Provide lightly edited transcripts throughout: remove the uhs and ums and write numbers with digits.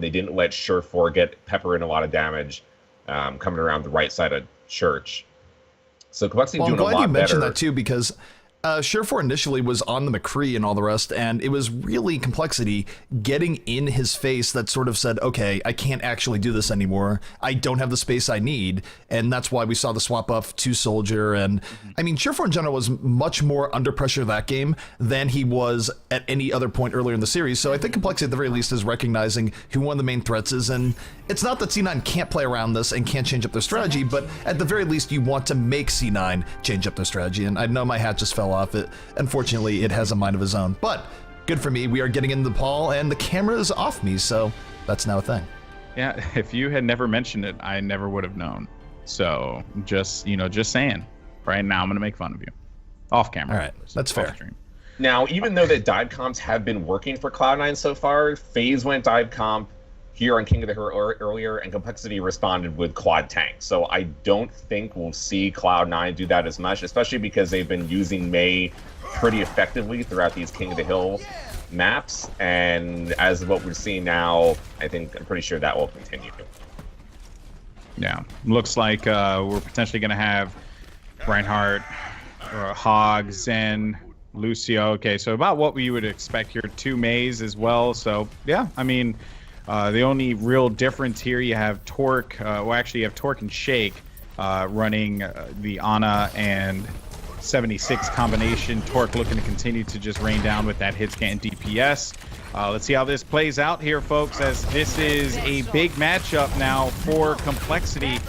They didn't let Surefour get pepper in a lot of damage coming around the right side of Church. So compLexiy doing a lot better. I'm glad you mentioned that too, because Surefour initially was on the McCree and all the rest, and it was really compLexiy getting in his face that sort of said, okay, I can't actually do this anymore. I don't have the space I need, and that's why we saw the swap off to Soldier. And I mean, Surefour in general was much more under pressure that game than he was at any other point earlier in the series. So I think compLexiy at the very least is recognizing who one of the main threats is, and it's not that C9 can't play around this and can't change up their strategy, but at the very least you want to make C9 change up their strategy. And I know my hat just fell off it. Unfortunately, it has a mind of his own, but good for me. We are getting into the Paul, and the camera is off me, so that's now a thing. Yeah, if you had never mentioned it, I never would have known. So just, just saying. Right now, I'm going to make fun of you. Off camera. All right, that's fair. Stream. Now, even though that dive comps have been working for Cloud9 so far, FaZe went dive comp here on King of the Hill earlier, and compLexiy responded with quad tank. So I don't think we'll see Cloud9 do that as much, especially because they've been using Mei pretty effectively throughout these King of the Hill maps. And as what we're seeing now, I'm pretty sure that will continue. Yeah, looks like we're potentially going to have Reinhardt, Hog, Zen, Lucio. Okay, so about what we would expect here. 2 Meis as well. So yeah, I mean, the only real difference here, you have Torque, well actually you have Torque and Shake running the Ana and 76 combination. Torque looking to continue to just rain down with that hit scan DPS. Let's see how this plays out here, folks, as this is a big matchup now for compLexiy.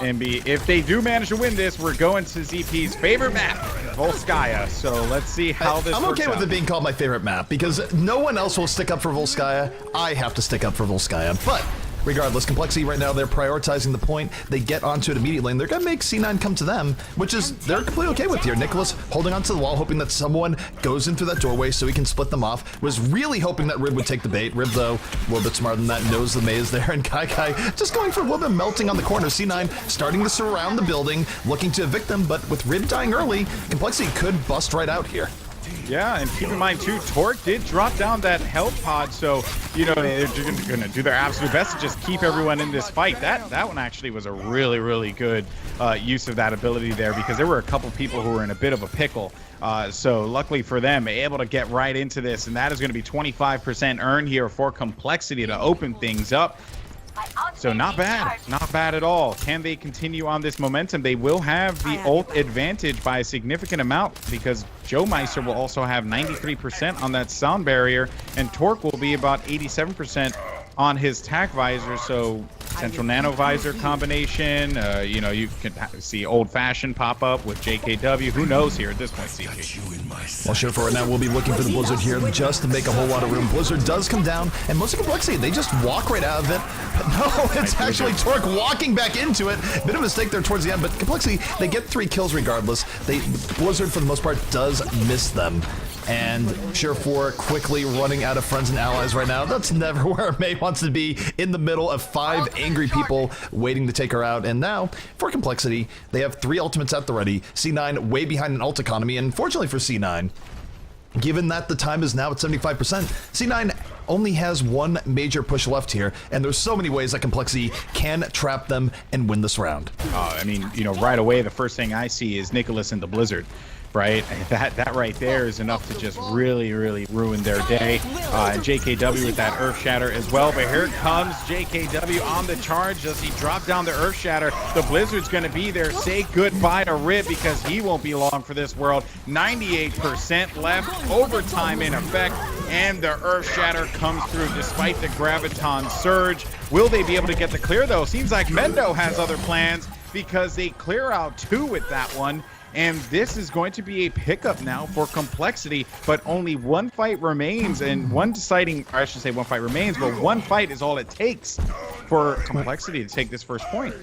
And if they do manage to win this, we're going to ZP's favorite map, Volskaya. So let's see how this works out. I'm okay with it being called my favorite map, because no one else will stick up for Volskaya. I have to stick up for Volskaya. But regardless, compLexiy right now, they're prioritizing the point. They get onto it immediately, and they're going to make C9 come to them, which is they're completely okay with here. Nicholas holding onto the wall, hoping that someone goes in through that doorway so he can split them off. Was really hoping that Rib would take the bait. Rib, though, a little bit smarter than that, knows the Mei is there, and Kai just going for a little bit melting on the corner. C9 starting to surround the building, looking to evict them, but with Rib dying early, compLexiy could bust right out here. Yeah, and keep in mind too, Torque did drop down that health pod, so they're going to do their absolute best to just keep everyone in this fight. That one actually was a really, really good use of that ability there, because there were a couple people who were in a bit of a pickle. So luckily for them, able to get right into this, and that is going to be 25% earn here for compLexiy to open things up. So not bad at all. Can they continue on this momentum? They will have the ult advantage by a significant amount, because Joe Meister will also have 93% on that sound barrier, and Torque will be about 87% on his tac visor. So central nano visor combination, you can see old fashioned pop up with JKW. Who knows here at this point, CG? Well, sure, for right now, we'll be looking for the Blizzard here just to make a whole lot of room. Blizzard does come down, and most of compLexiy, they just walk right out of it. But no, it's actually Torque walking back into it. Bit of a mistake there towards the end, but compLexiy, they get 3 kills regardless. Blizzard, for the most part, does miss them. And Surefour quickly running out of friends and allies right now. That's never where Mei wants to be, in the middle of 5 angry people waiting to take her out. And now, for compLexiy, they have 3 ultimates at the ready. C9 way behind an ult economy, and fortunately for C9, given that the time is now at 75%, C9 only has 1 major push left here, and there's so many ways that compLexiy can trap them and win this round. I mean, right away, the first thing I see is Nicholas and the Blizzard. Right, that right there is enough to just really, really ruin their day. And JKW with that Earth Shatter as well. But here comes JKW on the charge. Does he drop down the Earth Shatter? The Blizzard's going to be there. Say goodbye to Rib, because he won't be long for this world. 98% left. Overtime in effect. And the Earth Shatter comes through despite the Graviton Surge. Will they be able to get the clear, though? Seems like Mendo has other plans, because they clear out 2 with that one. And this is going to be a pickup now for compLexiy, but only 1 fight remains, and one fight remains, but 1 fight is all it takes for compLexiy to take this first point.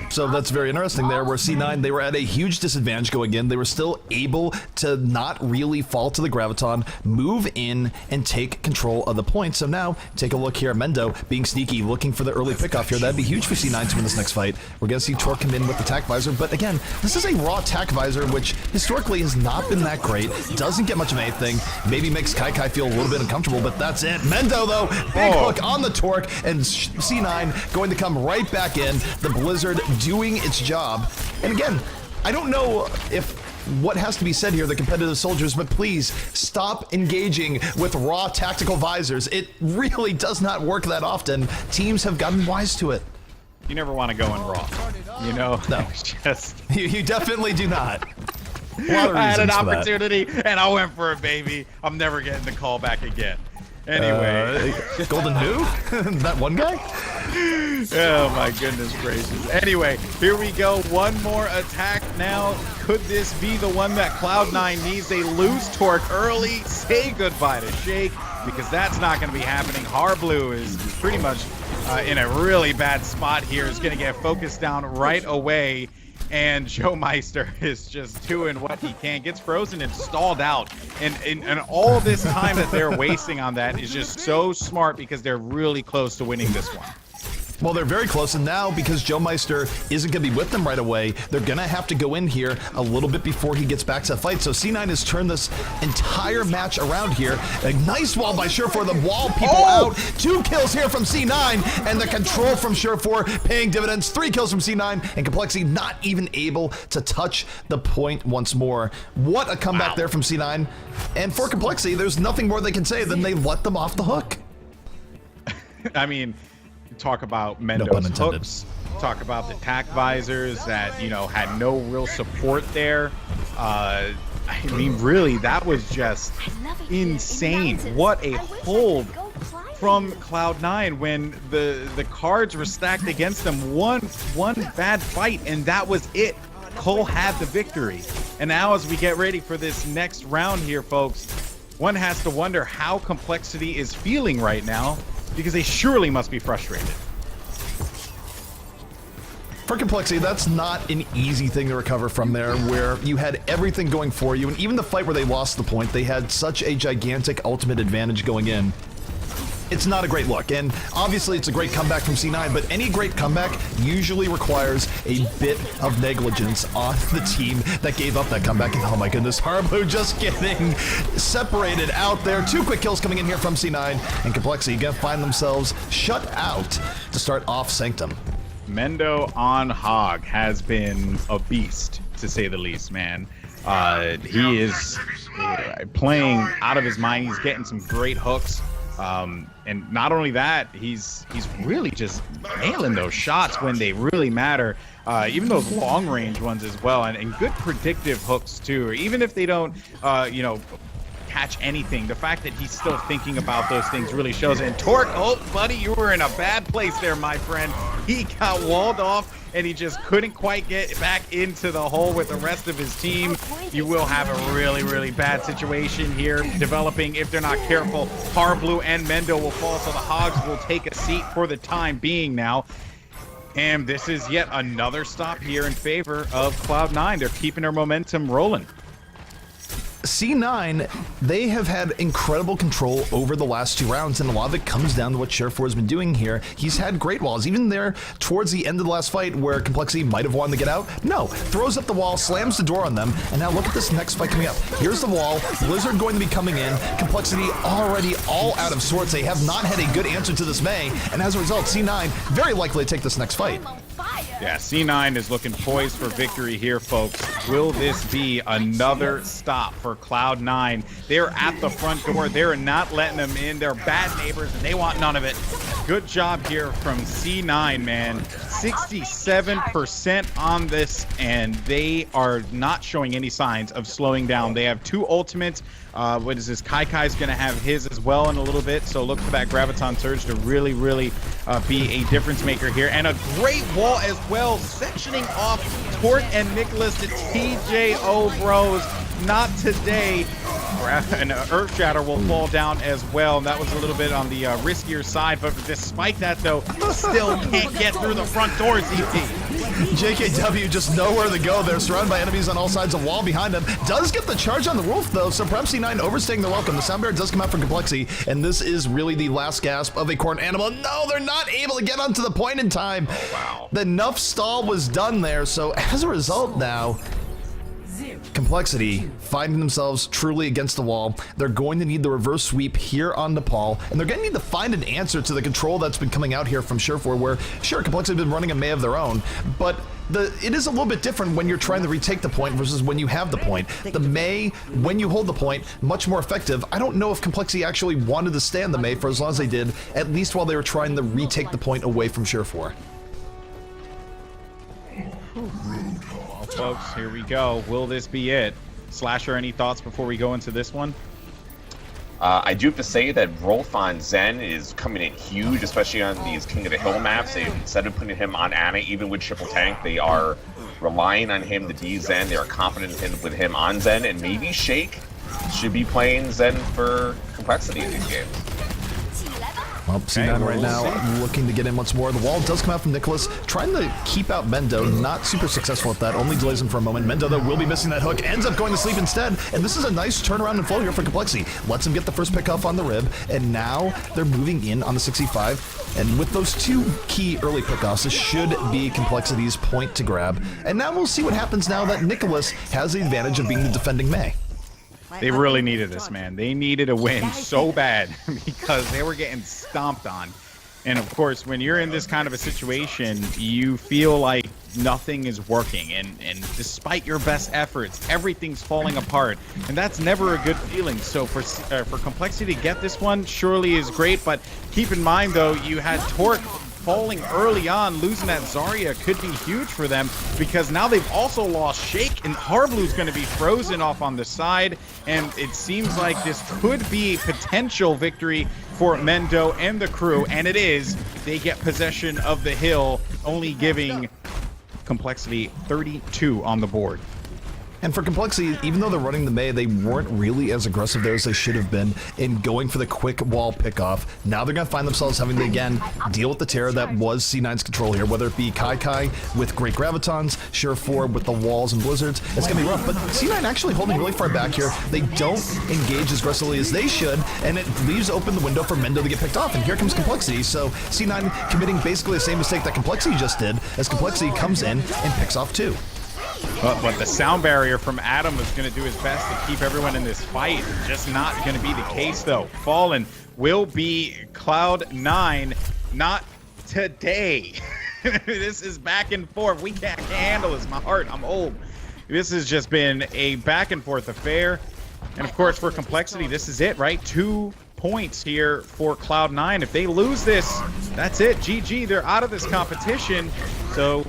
So that's very interesting there, where C9, they were at a huge disadvantage going in. They were still able to not really fall to the Graviton, move in, and take control of the point. So now, take a look here. Mendo being sneaky, looking for the early pickoff here. That'd be huge for C9 to win this next fight. We're going to see Torque come in with the tack visor, but again, this is a raw tack visor, which historically has not been that great. Doesn't get much of anything. Maybe makes KaiKai feel a little bit uncomfortable, but that's it. Mendo, though, big hook on the Torque, and C9 going to come right back in. The Blizzard doing its job. And again, I don't know if what has to be said here, the competitive soldiers, but please stop engaging with raw tactical visors. It really does not work that often. Teams have gotten wise to it. You never want to go in raw, you know? No. Just you definitely do not. A lot of I had an reasons for that. opportunity, and I went for it, baby. I'm never getting the call back again. Anyway. Golden who? That one guy? Oh my goodness gracious. Anyway, here we go. One more attack now. Could this be the one that Cloud9 needs? They lose Torque early. Say goodbye to Shake, because that's not going to be happening. Harblue is pretty much in a really bad spot here. Is going to get focused down right away. And Joe Meister is just doing what he can, gets frozen and stalled out. And all this time that they're wasting on that is just so smart, because they're really close to winning this one. Well, they're very close, and now because Joe Meister isn't going to be with them right away, they're going to have to go in here a little bit before he gets back to the fight. So C9 has turned this entire match around here. A nice wall by Surefour, the wall people out. 2 kills here from C9, and the control from Surefour paying dividends. 3 kills from C9, and compLexiy not even able to touch the point once more. What a comeback there from C9. And for compLexiy, there's nothing more they can say than they let them off the hook. I mean, talk about Mendo's hooks, talk about the tack visors that, you know, had no real support there. I mean, really, that was just insane. What a hold from Cloud9 when the cards were stacked against them. One bad fight, and that was it. coL had the victory. And now as we get ready for this next round here, folks, one has to wonder how compLexiy is feeling right now, because they surely must be frustrated. For compLexiy, that's not an easy thing to recover from there, where you had everything going for you, and even the fight where they lost the point, they had such a gigantic ultimate advantage going in. It's not a great look, and obviously it's a great comeback from C9, but any great comeback usually requires a bit of negligence on the team that gave up that comeback. And oh my goodness, Harblue just getting separated out there. 2 quick kills coming in here from C9, and compLexiy gonna find themselves shut out to start off Sanctum. Mendo on Hog has been a beast, to say the least, man. He is playing out of his mind. He's getting some great hooks. And not only that, he's really just nailing those shots when they really matter, even those long range ones as well, and good predictive hooks too. Even if they don't, you know, catch anything, the fact that he's still thinking about those things really shows. And Torque, oh buddy, you were in a bad place there, my friend. He got walled off, and he just couldn't quite get back into the hole with the rest of his team. You will have a really, really bad situation here developing if they're not careful. Harblue and Mendo will fall, so the Hogs will take a seat for the time being now. And this is yet another stop here in favor of Cloud9. They're keeping their momentum rolling. C9, they have had incredible control over the last 2 rounds, and a lot of it comes down to what Surefour has been doing here. He's had great walls, even there towards the end of the last fight where compLexiy might have wanted to get out. No, throws up the wall, slams the door on them, and now look at this next fight coming up. Here's the wall, Blizzard going to be coming in, compLexiy already all out of sorts. They have not had a good answer to this May, and as a result, C9 very likely to take this next fight. Yeah, C9 is looking poised for victory here, folks. Will this be another stop for Cloud9? They're at the front door. They're not letting them in. They're bad neighbors, and they want none of it. Good job here from C9, man. 67% on this, and they are not showing any signs of slowing down. They have 2 ultimates. What is this? KaiKai's going to have his as well in a little bit, so look for that Graviton Surge to really, really be a difference maker here. And a great wall as well, sectioning off Torque and Nicholas to TJO Bros. Not today. An Earth Shatter will fall down as well, and that was a little bit on the riskier side, but despite that, though, still can't get through the front door, ZP. JKW just nowhere to go. They're surrounded by enemies on all sides of the wall behind them. Does get the charge on the roof, though, so perhaps C9 overstaying their welcome. The sound barrier does come out from compLexiy, and this is really the last gasp of a corn animal. No, they're not able to get onto the point in time. Oh, wow. The enough stall was done there, so as a result now, compLexiy finding themselves truly against the wall. They're going to need the reverse sweep here on Nepal, and they're going to need to find an answer to the control that's been coming out here from Surefour, where, sure, compLexiy have been running a May of their own, but it is a little bit different when you're trying to retake the point versus when you have the point. The May, when you hold the point, much more effective. I don't know if compLexiy actually wanted to stay on the May for as long as they did, at least while they were trying to retake the point away from Surefour. Well, folks, here we go. Will this be it? Slasher, any thoughts before we go into this one? I do have to say that Rolf on Zen is coming in huge, especially on these King of the Hill maps. Instead of putting him on Ana, even with triple tank, they are relying on him to be Zen. They are confident with him on Zen, and maybe Shake should be playing Zen for compLexiy in these games. Well, C9 right now looking to get in once more. The wall does come out from Nicholas, trying to keep out Mendo. Not super successful at that, only delays him for a moment. Mendo, though, will be missing that hook, ends up going to sleep instead, and this is a nice turnaround and flow here for compLexiy. Lets him get the first pick off on the rib, and now they're moving in on the 65, and with those two key early pickoffs, this should be compLexiy's point to grab. And now we'll see what happens now that Nicholas has the advantage of being the defending May. They really needed this, man. They needed a win so bad because they were getting stomped on. And of course, when you're in this kind of a situation, you feel like nothing is working. And despite your best efforts, everything's falling apart. And that's never a good feeling. So for compLexiy to get this one surely is great. But keep in mind, though, you had Torque falling early on. Losing that Zarya could be huge for them because now they've also lost Shake, and Harblu's going to be frozen off on the side, and it seems like this could be a potential victory for Mendo and the crew, and it is. They get possession of the hill, only giving compLexiy 32 on the board. And for compLexiy, even though they're running the May, they weren't really as aggressive there as they should have been in going for the quick wall pickoff. Now they're going to find themselves having to, again, deal with the terror that was C9's control here, whether it be Kai with great gravitons, Surefour with the walls and blizzards. It's going to be rough, but C9 actually holding really far back here. They don't engage as aggressively as they should, and it leaves open the window for Mendo to get picked off, and here comes compLexiy. So C9 committing basically the same mistake that compLexiy just did, as compLexiy comes in and picks off two. But the sound barrier from Adam is going to do his best to keep everyone in this fight. Just not going to be the case, though. Fallen will be Cloud9. Not today. This is back and forth. We can't handle this. My heart, I'm old. This has just been a back and forth affair. And of course, for compLexiy, this is it, right? 2 points here for Cloud9. If they lose this, that's it. GG, they're out of this competition. So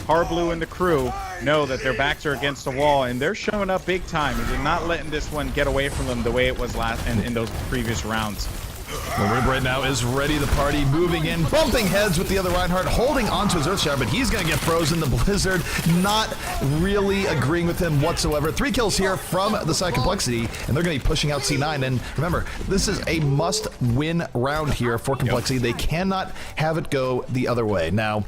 Harblu and the crew know that their backs are against the wall, and they're showing up big time, and they're not letting this one get away from them the way it was last in those previous rounds. The Rib right now is ready to party, moving in, bumping heads with the other Reinhardt, holding onto his Earthshower, but he's going to get frozen. The Blizzard not really agreeing with him whatsoever. 3 kills here from the side compLexiy, and they're going to be pushing out C9. And remember, this is a must-win round here for compLexiy. They cannot have it go the other way. Now,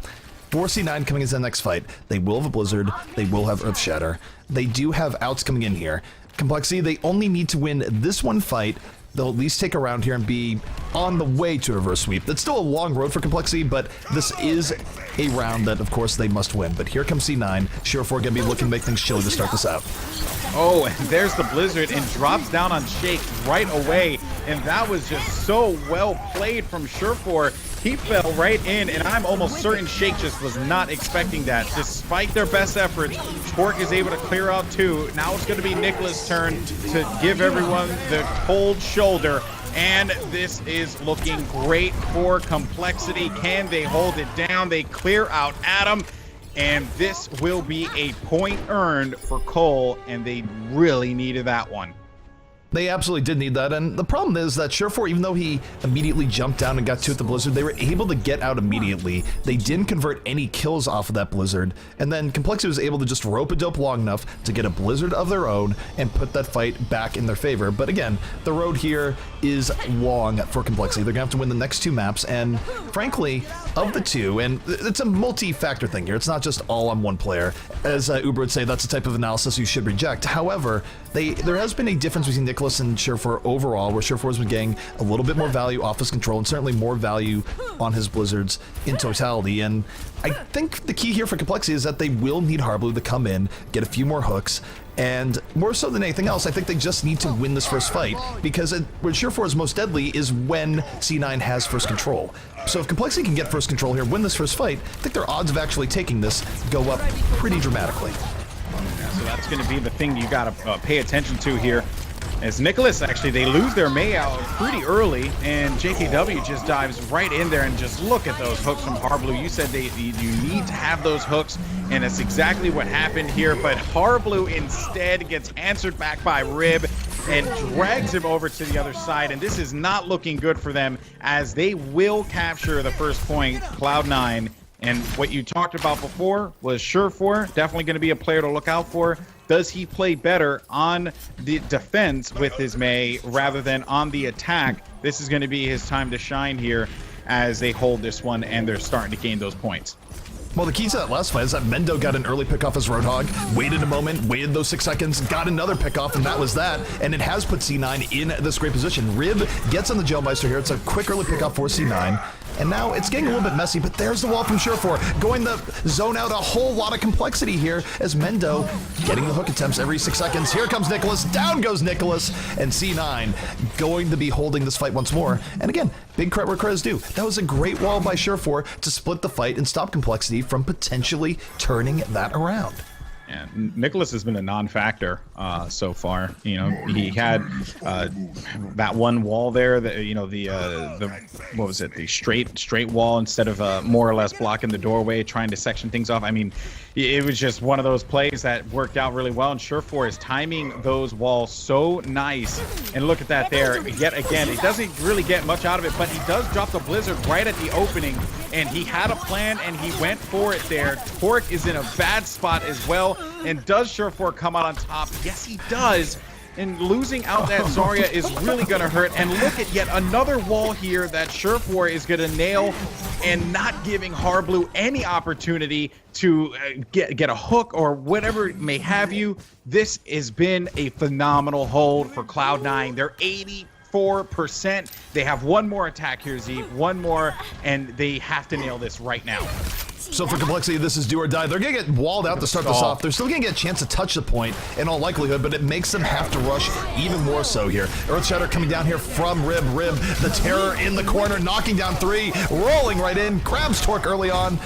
for C9 coming into the next fight, they will have a Blizzard, they will have Earthshatter. They do have outs coming in here. compLexiy, they only need to win this one fight. They'll at least take a round here and be on the way to a reverse sweep. That's still a long road for compLexiy, but this is a round that, of course, they must win. But here comes C9. Surefour going to be looking to make things chilly to start this out. Oh, and there's the Blizzard, and drops down on Shake right away. And that was just so well played from Surefour. He fell right in, and I'm almost certain Shake just was not expecting that. Despite their best efforts, Torque is able to clear out 2. Now it's going to be Nicholas' turn to give everyone the cold shoulder. And this is looking great for compLexiy. Can they hold it down? They clear out Adam. And this will be a point earned for coL, and they really needed that one. They absolutely did need that, and the problem is that Surefour, even though he immediately jumped down and got two at the Blizzard, they were able to get out immediately. They didn't convert any kills off of that Blizzard, and then compLexiy was able to just rope a dope long enough to get a Blizzard of their own and put that fight back in their favor. But again, the road here is long for compLexiy. They're gonna have to win the next two maps, and frankly, of the two, and it's a multi-factor thing here, it's not just all on one player. As Uber would say, that's the type of analysis you should reject. However, there has been a difference between Nicholas and Surefour overall, where Surefour has been getting a little bit more value off his control and certainly more value on his Blizzards in totality. And I think the key here for compLexiy is that they will need Harblu to come in, get a few more hooks, and more so than anything else, I think they just need to win this first fight, because where Surefour is most deadly is when C9 has first control. So if compLexiy can get first control here, win this first fight, I think their odds of actually taking this go up pretty dramatically. So that's going to be the thing you got to pay attention to here. As Nicholas, actually, they lose their Mei out pretty early, and JKW just dives right in there, and just look at those hooks from Harblu. You said you need to have those hooks, and that's exactly what happened here. But Harblu instead gets answered back by Rib and drags him over to the other side, and this is not looking good for them, as they will capture the first point, Cloud9. And what you talked about before was Surefour, definitely going to be a player to look out for. Does he play better on the defense with his Mei rather than on the attack? This is going to be his time to shine here as they hold this one and they're starting to gain those points. Well, the key to that last fight is that Mendo got an early pick off his Roadhog, waited a moment, waited those 6 seconds, got another pick off, and that was that. And it has put C9 in this great position. Rib gets on the Jailmeister here. It's a quick early pick off for C9. And now it's getting a little bit messy, but there's the wall from Surefour, going to zone out a whole lot of complexity here as Mendo getting the hook attempts every 6 seconds. Here comes Nicholas, down goes Nicholas, and C9 going to be holding this fight once more. And again, big credit where credit is due. That was a great wall by Surefour to split the fight and stop compLexiy from potentially turning that around. Yeah, Nicholas has been a non-factor so far. You know, he had that one wall there, that the what was it, the straight wall instead of more or less blocking the doorway, trying to section things off. I mean, it was just one of those plays that worked out really well, and Surefour is timing those walls so nice. And look at that there, yet again, he doesn't really get much out of it, but he does drop the Blizzard right at the opening, and he had a plan and he went for it there. Torque is in a bad spot as well. And does Surefour come out on top? Yes, he does. And losing out that Zarya is really going to hurt. And look at yet another wall here that Surefour is going to nail, and not giving Harblu any opportunity to get a hook or whatever it may have you. This has been a phenomenal hold for Cloud9. They're 84%. They have one more attack here, Z. One more, and they have to nail this right now. So for compLexiy, this is do or die. They're going to get walled out to start this off. They're still going to get a chance to touch the point in all likelihood, but it makes them have to rush even more so here. Earthshatter coming down here from Rib. Rib, the terror in the corner, knocking down 3, rolling right in, grabs Torque early on.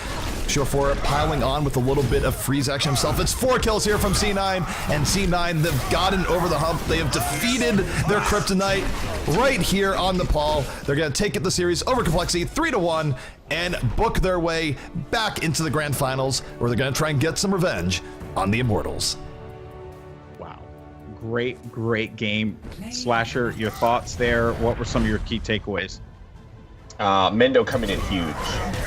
Surefour piling on with a little bit of freeze action himself. It's 4 kills here from C9, and C9, they've gotten over the hump. They have defeated their kryptonite right here on Nepal. They're going to take it the series over compLexiy 3-1 and book their way back into the grand finals, where they're going to try and get some revenge on the Immortals. Wow. Great game. Slasher, your thoughts there? What were some of your key takeaways? Mendo coming in huge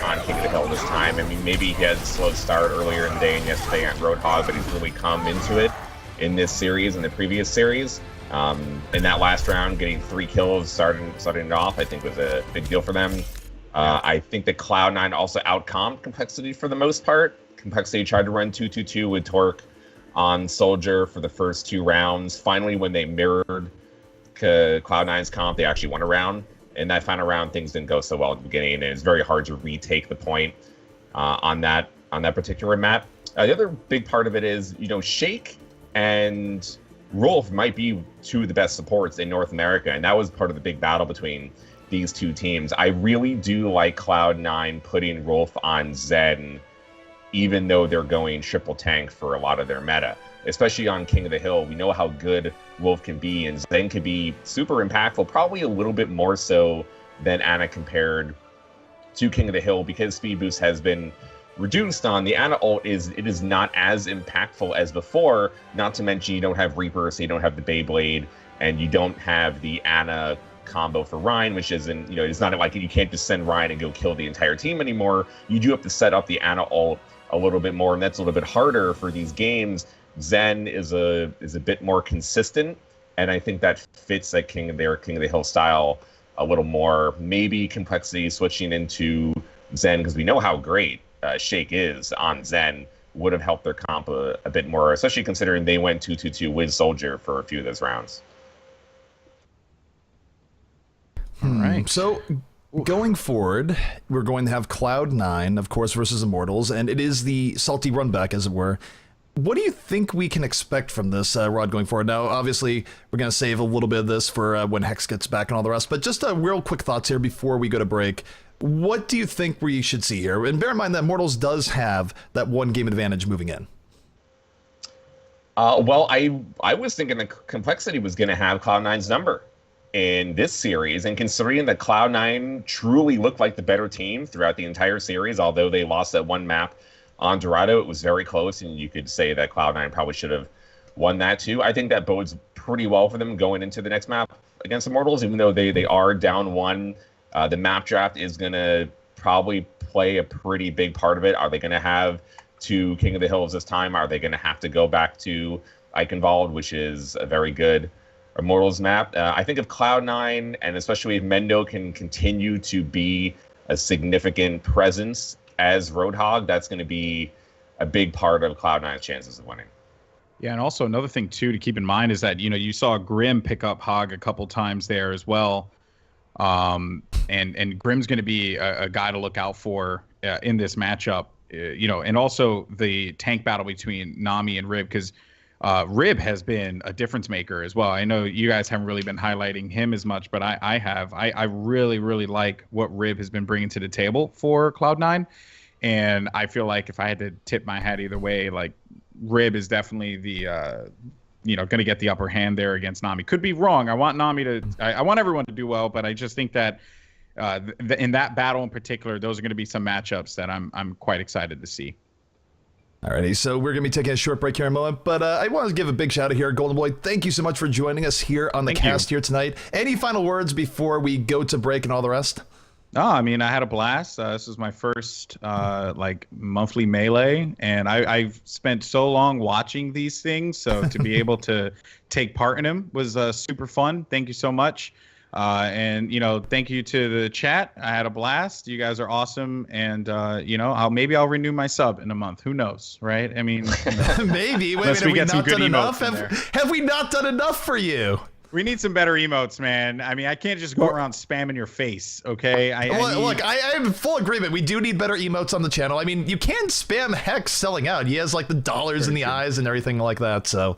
on King of the Hill this time. I mean, maybe he had a slow start earlier in the day and yesterday on Roadhog, but he's really come into it in this series and the previous series. In that last round, getting 3 kills, starting it off, I think was a big deal for them. I think that Cloud9 also outcomped compLexiy for the most part. compLexiy tried to run 2-2-2 with Torque on Soldier for the first 2 rounds. Finally, when they mirrored Cloud9's comp, they actually won a round. In that final round, things didn't go so well at the beginning, and it's very hard to retake the point on that particular map. The other big part of it is, Shake and Rolf might be 2 of the best supports in North America, and that was part of the big battle between these 2 teams. I really do like Cloud9 putting Rolf on Zen, even though they're going triple tank for a lot of their meta. Especially on King of the Hill, we know how good Wolf can be, and Zen can be super impactful, probably a little bit more so than Ana compared to King of the Hill, because speed boost has been reduced on the Ana ult. It is not as impactful as before, not to mention you don't have Reaper, so you don't have the Beyblade, and you don't have the Ana combo for Ryan, which isn't, it's not like you can't just send Ryan and go kill the entire team anymore. You do have to set up the Ana ult a little bit more, and that's a little bit harder for these games. Zen is a bit more consistent, and I think that fits that King of the Hill style a little more. Maybe compLexiy switching into Zen, because we know how great Shake is on Zen, would have helped their comp a bit more, especially considering they went 2-2-2 with Soldier for a few of those rounds. All right. So going forward, we're going to have Cloud9, of course, versus Immortals, and it is the salty run back, as it were. What do you think we can expect from this, Rod, going forward? Now, obviously, we're going to save a little bit of this for when Hex gets back and all the rest, but just real quick thoughts here before we go to break. What do you think we should see here? And bear in mind that Immortals does have that one game advantage moving in. Well, I was thinking that compLexiy was going to have Cloud9's number in this series, and considering that Cloud9 truly looked like the better team throughout the entire series, although they lost that one map on Dorado, it was very close, and you could say that Cloud9 probably should have won that too. I think that bodes pretty well for them going into the next map against Immortals, even though they are down one. The map draft is going to probably play a pretty big part of it. Are they going to have two King of the Hills this time? Are they going to have to go back to Eichenwald, which is a very good Immortals map? I think if Cloud9, and especially if Mendo, can continue to be a significant presence as Roadhog, that's going to be a big part of Cloud9's chances of winning. Yeah, and also another thing too to keep in mind is that you saw Grim pick up Hog a couple times there as well, and Grim's going to be a guy to look out for in this matchup. And also the tank battle between Nami and Rib, because Rib has been a difference maker as well. I know you guys haven't really been highlighting him as much, but I have. I really, really like what Rib has been bringing to the table for Cloud9. And I feel like if I had to tip my hat either way, like Rib is definitely the, going to get the upper hand there against Nami. Could be wrong. I want Nami to, I want everyone to do well, but I just think that in that battle in particular, those are going to be some matchups that I'm quite excited to see. Alrighty, so we're going to be taking a short break here in a moment, but I want to give a big shout out here, Golden Boy. Thank you so much for joining us here on the cast here tonight. Any final words before we go to break and all the rest? No, I mean, I had a blast. This is my first monthly Melee, and I've spent so long watching these things, so to be able to take part in them was super fun. Thank you so much. And thank you to the chat. I had a blast. You guys are awesome, and maybe I'll renew my sub in a month. Who knows, right? I mean, maybe. Wait, have we not done enough? Have we not done enough for you? We need some better emotes, man. I mean, I can't just go around spamming your face, okay? Look, I am in full agreement. We do need better emotes on the channel. I mean, you can spam Hex selling out. He has like the dollars in the eyes and everything like that. So